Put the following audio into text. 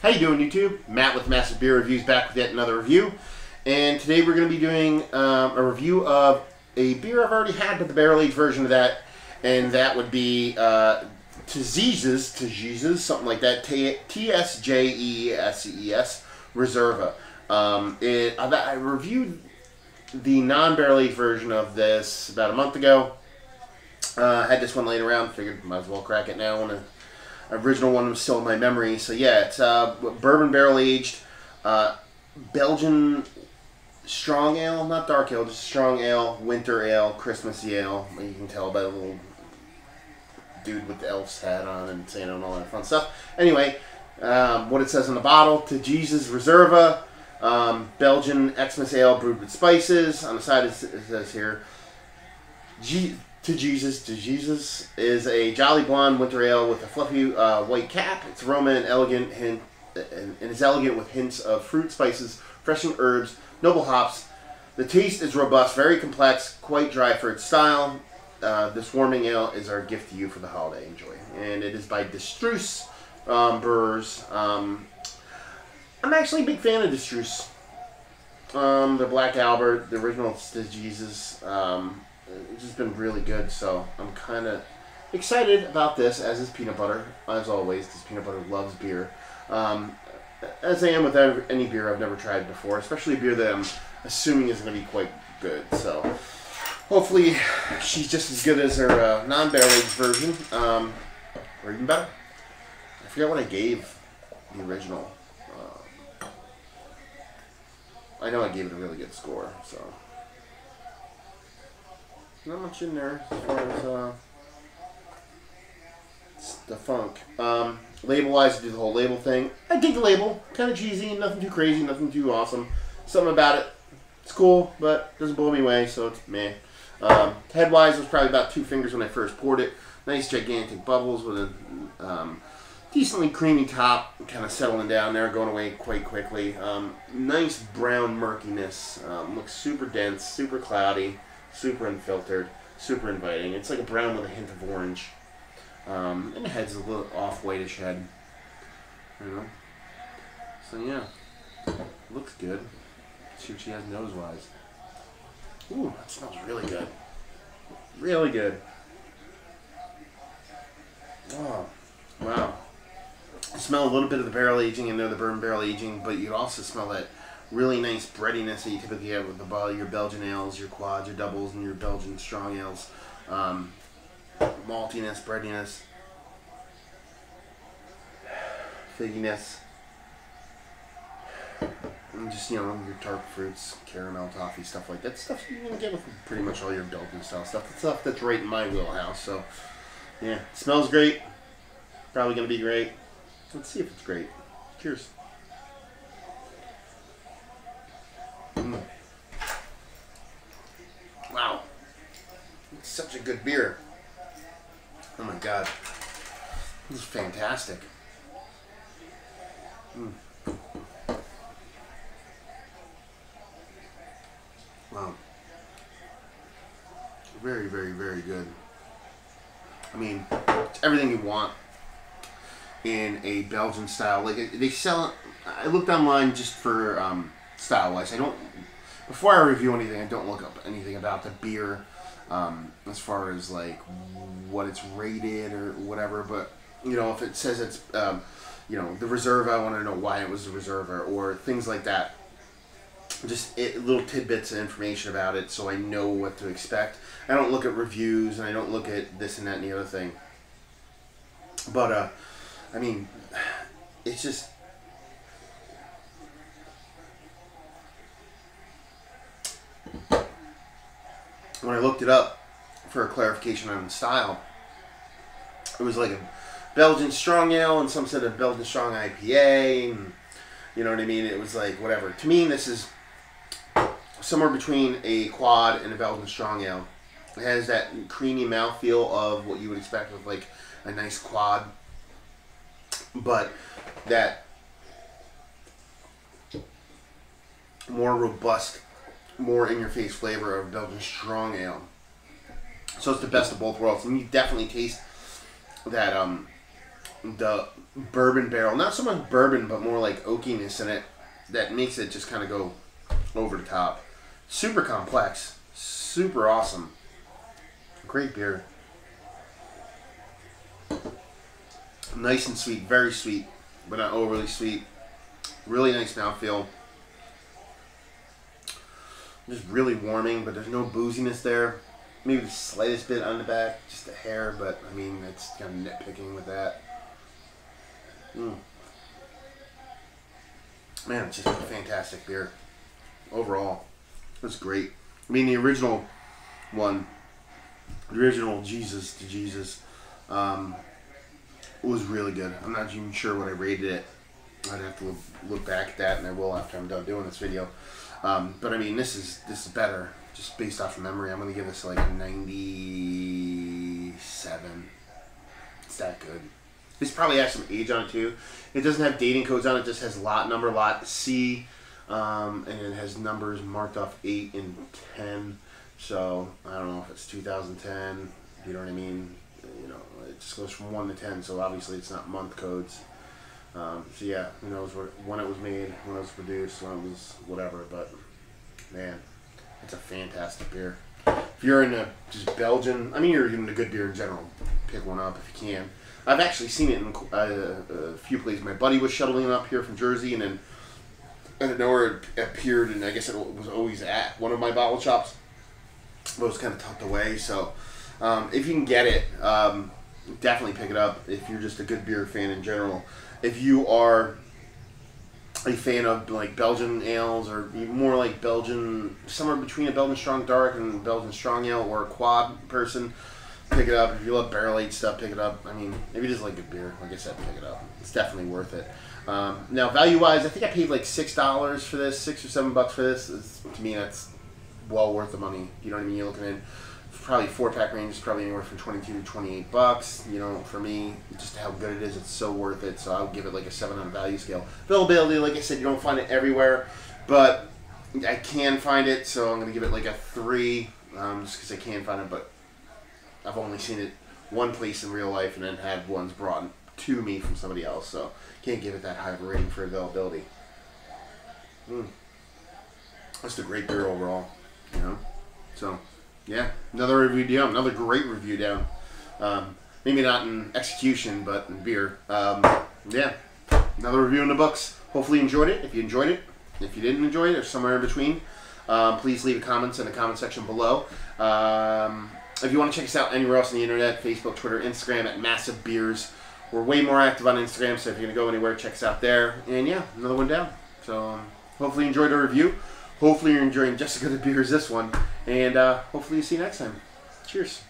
How you doing, YouTube? Matt with Massive Beer Reviews back with yet another review. And today we're going to be doing a review of a beer I've already had, but the barrel-aged version of that. And that would be Tsjeeses, something like that, Tsjeeses Reserva. I reviewed the non-barrel-aged version of this about a month ago. I had this one laying around, figured might as well crack it now when the original one was still in my memory. So yeah, it's bourbon barrel-aged, Belgian strong ale, not dark ale, just strong ale, winter ale, Christmassy ale. You can tell by the little dude with the elf's hat on and Santa and all that fun stuff. Anyway, what it says on the bottle: Tsjeeses Reserva, Belgian Xmas ale brewed with spices. On the side it says here, Tsjeeses is a jolly blonde winter ale with a fluffy white cap. Its aroma and is elegant with hints of fruit, spices, fresh herbs, noble hops. The taste is robust, very complex, quite dry for its style. This warming ale is our gift to you for the holiday. Enjoy. And it is by Struise Brewers. I'm actually a big fan of Struise. The Black Albert, the original Tsjeeses. It's just been really good, so I'm kind of excited about this, as is peanut butter, as always, because peanut butter loves beer. As I am with any beer I've never tried before, especially a beer that I'm assuming is going to be quite good. So hopefully she's just as good as her non-barrel-aged version, or even better. I forget what I gave the original. I know I gave it a really good score, so not much in there as far as the funk. Label-wise, I do the whole label thing. I dig the label. Kind of cheesy, nothing too crazy, nothing too awesome. Something about it, it's cool, but doesn't blow me away, so it's meh. Head-wise, it was probably about 2 fingers when I first poured it. Nice gigantic bubbles with a decently creamy top, kind of settling down there, going away quite quickly. Nice brown murkiness. Looks super dense, super cloudy, super unfiltered, super inviting. It's like a brown with a hint of orange. And the head's a little off-whitish head. You know? So yeah. Looks good. Let's see what she has nose-wise. Ooh, that smells really good. Really good. Oh, wow. I smell a little bit of the barrel aging. I know the bourbon barrel aging, but you also smell that really nice breadiness that you typically have with your Belgian ales, your quads, your doubles, and your Belgian strong ales. Maltiness, breadiness, figginess, and just, you know, your tart fruits, caramel, toffee, stuff like that. Stuff you're going to get with pretty much all your Belgian style stuff. The stuff that's right in my wheelhouse. So, yeah, it smells great. Probably going to be great. Let's see if it's great. Cheers. Wow. It's such a good beer. Oh my god. This is fantastic. Wow. Very, very, very good. I mean, it's everything you want in a Belgian style. Like, they sell it. I looked online just for style-wise. Before I review anything, I don't look up anything about the beer. As far as like what it's rated or whatever, but you know, if it says it's you know, the Reserva, I want to know why it was the Reserva or things like that. Just little tidbits of information about it, so I know what to expect. I don't look at reviews and I don't look at this and that and the other thing. But I mean, it's just. When I looked it up for a clarification on the style, it was like a Belgian strong ale, and some said a Belgian strong IPA, and you know what I mean? It was like whatever. To me, this is somewhere between a quad and a Belgian strong ale. It has that creamy mouthfeel of what you would expect with like a nice quad, but that more robust, more in-your-face flavor of Belgian strong ale. So it's the best of both worlds, and you definitely taste that the bourbon barrel. Not so much bourbon, but more like oakiness in it that makes it just kind of go over the top. Super complex. Super awesome. Great beer. Nice and sweet. Very sweet, but not overly sweet. Really nice mouthfeel. Just really warming, but there's no booziness there. Maybe the slightest bit on the back, just a hair, but I mean, it's kind of nitpicking with that. Man, it's just a fantastic beer. Overall, it's great. I mean, the original one, the original Tsjeeses, was really good. I'm not even sure what I rated it. I'd have to look back at that, and I will after I'm done doing this video. But I mean, this is better, just based off of memory. I'm gonna give this like a 97. It's that good. This probably has some age on it too. It doesn't have dating codes on it. It just has lot number, lot C, and it has numbers marked off 8 and 10. So I don't know if it's 2010. You know what I mean? You know, it just goes from 1 to 10. So obviously it's not month codes. So yeah, who knows when it was made, when it was produced, when it was whatever. But man, it's a fantastic beer. If you're into just Belgian, I mean, you're into good beer in general, pick one up if you can. I've actually seen it in a few places. My buddy was shuttling it up here from Jersey, and then I don't know where it appeared, and I guess it was always at one of my bottle shops. But it was kind of tucked away, so if you can get it, definitely pick it up if you're just a good beer fan in general. If you are a fan of like Belgian ales, or more like Belgian, somewhere between a Belgian Strong Dark and a Belgian Strong Ale, or a quad person, pick it up. If you love barrel-aged stuff, pick it up. I mean, if you just like good beer, like I said, pick it up. It's definitely worth it. Now, value-wise, I think I paid like $6 for this, $6 or $7 for this. To me, that's well worth the money. You know what I mean? You're looking at probably 4-pack range is probably anywhere from 22 to 28 bucks. You know, for me, just how good it is, it's so worth it. So I would give it like a 7 on a value scale. Availability, like I said, you don't find it everywhere, but I can find it, so I'm gonna give it like a 3, just because I can find it. But I've only seen it one place in real life, and then had ones brought to me from somebody else, so can't give it that high of a rating for availability. That's a great beer overall, you know. So yeah, another review down, another great review down. Maybe not in execution, but in beer. Yeah, another review in the books. Hopefully you enjoyed it. If you enjoyed it, if you didn't enjoy it, or somewhere in between, please leave comments in the comment section below. If you want to check us out anywhere else on the internet, Facebook, Twitter, Instagram at Massive Beers. We're way more active on Instagram, so if you're going to go anywhere, check us out there. And yeah, another one down. So hopefully you enjoyed our review. Hopefully you're enjoying just as good a beer as this one. And hopefully you see you next time. Cheers.